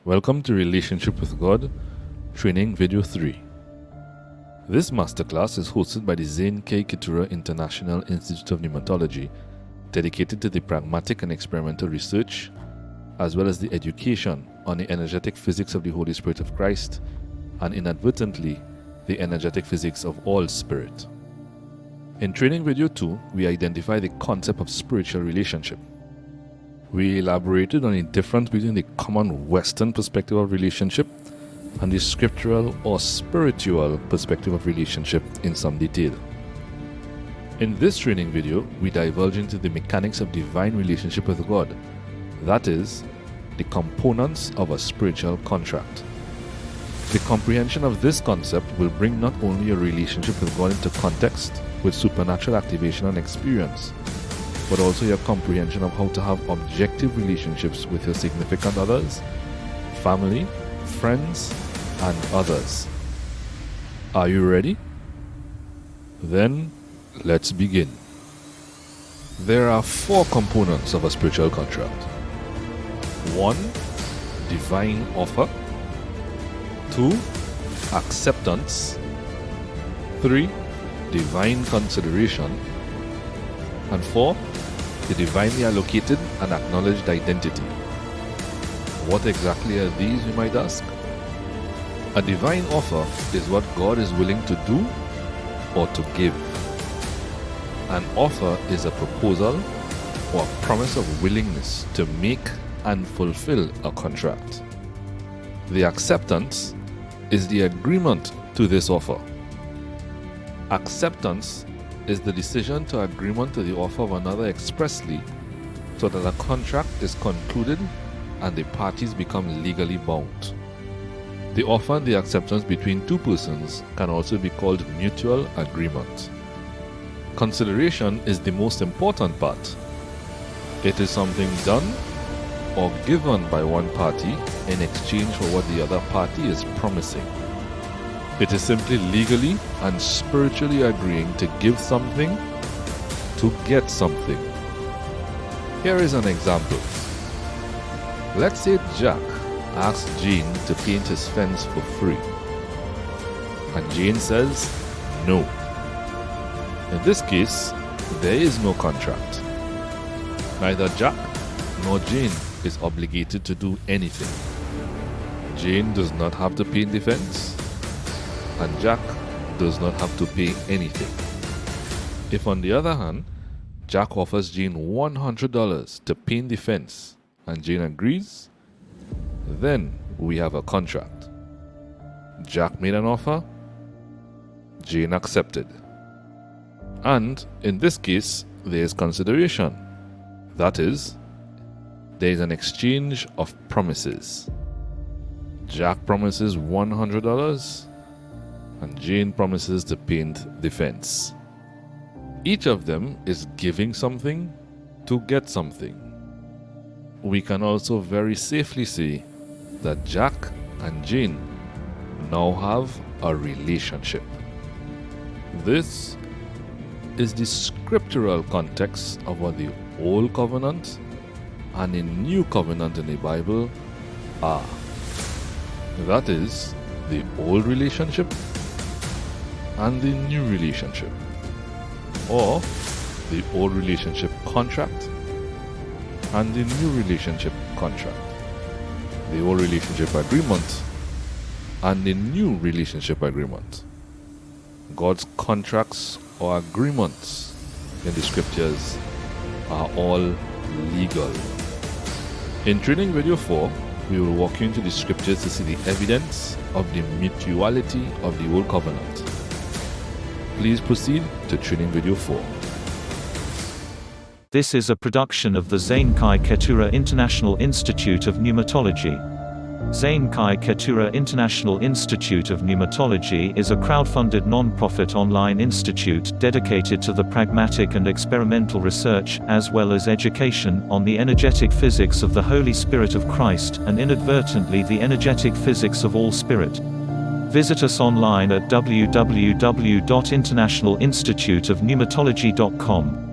Welcome to Relationship with God, Training Video 3. This masterclass is hosted by the Zane K. Keturah International Institute of Pneumatology, dedicated to the pragmatic and experimental research, as well as the education on the energetic physics of the Holy Spirit of Christ, and inadvertently, the energetic physics of all spirit. In Training Video 2, we identify the concept of spiritual relationship. We elaborated on the difference between the common Western perspective of relationship and the scriptural or spiritual perspective of relationship in some detail. In this training video, we divulge into the mechanics of divine relationship with God, that is, the components of a spiritual contract. The comprehension of this concept will bring not only a relationship with God into context with supernatural activation and experience, but also your comprehension of how to have objective relationships with your significant others, family, friends, and others. Are you ready? Then, let's begin. There are 4 components of a spiritual contract. 1. Divine offer. 2. Acceptance. 3. Divine consideration. And 4. The divinely allocated and acknowledged identity. What exactly are these, you might ask? A divine offer is what God is willing to do or to give. An offer is a proposal or a promise of willingness to make and fulfill a contract. The acceptance is the agreement to this offer. Acceptance is the decision to agreement to the offer of another expressly so that a contract is concluded and the parties become legally bound. The offer and the acceptance between 2 persons can also be called mutual agreement. Consideration is the most important part. It is something done or given by one party in exchange for what the other party is promising. It is simply legally and spiritually agreeing to give something to get something. Here is an example. Let's say Jack asks Jane to paint his fence for free, and Jane says no. In this case, there is no contract. Neither Jack nor Jane is obligated to do anything. Jane does not have to paint the fence, and Jack does not have to pay anything. If, on the other hand, Jack offers Jane $100 to paint the fence and Jane agrees, then we have a contract. Jack made an offer, Jane accepted. And in this case, there is consideration. That is, there is an exchange of promises. Jack promises $100 and Jane promises to paint the fence. Each of them is giving something to get something. We can also very safely say that Jack and Jane now have a relationship. This is the scriptural context of what the Old Covenant and the New Covenant in the Bible are. That is, the old relationship and the new relationship, or the old relationship contract and the new relationship contract, the old relationship agreement and the new relationship agreement. God's contracts or agreements in the scriptures are all legal. In Training Video 4, we will walk you into the scriptures to see the evidence of the mutuality of the Old Covenant. Please proceed to Training Video 4. This is a production of the Zane K. Keturah International Institute of Pneumatology. Zane K. Keturah International Institute of Pneumatology is a crowd-funded non-profit online institute dedicated to the pragmatic and experimental research, as well as education, on the energetic physics of the Holy Spirit of Christ, and inadvertently the energetic physics of all spirit. Visit us online at www.internationalinstituteofpneumatology.com.